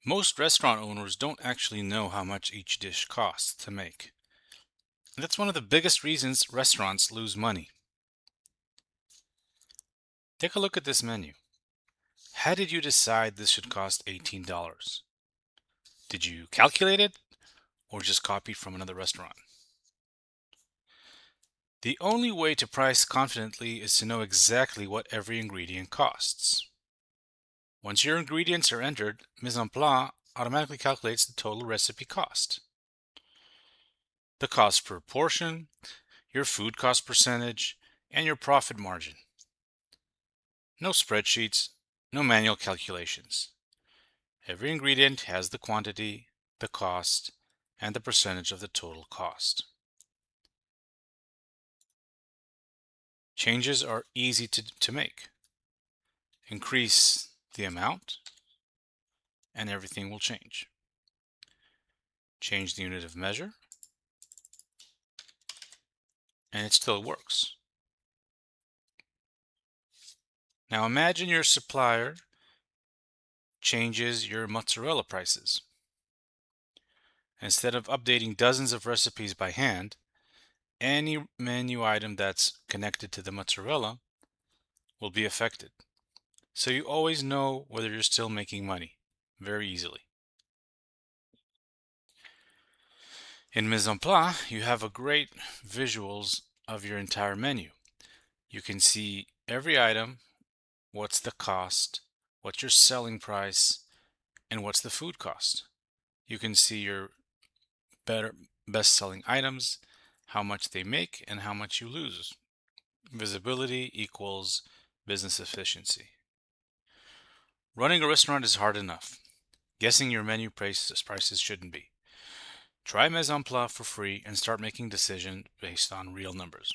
Most restaurant owners don't actually know how much each dish costs to make. That's one of the biggest reasons restaurants lose money. Take a look at this menu. How did you decide this should cost $18? Did you calculate it or just copy from another restaurant? The only way to price confidently is to know exactly what every ingredient costs. Once your ingredients are entered, Mise en place automatically calculates the total recipe cost. The cost per portion, your food cost percentage, and your profit margin. No spreadsheets, no manual calculations. Every ingredient has the quantity, the cost, and the percentage of the total cost. Changes are easy to make. Increase the amount, and everything will change. Change the unit of measure, and it still works. Now imagine your supplier changes your mozzarella prices. Instead of updating dozens of recipes by hand, any menu item that's connected to the mozzarella will be affected. So you always know whether you're still making money very easily. In Mise en place, you have a great visuals of your entire menu. You can see every item, what's the cost, what's your selling price, and what's the food cost. You can see your better best selling items, how much they make, and how much you lose. Visibility equals business efficiency. Running a restaurant is hard enough. Guessing your menu prices shouldn't be. Try Mise en place for free and start making decisions based on real numbers.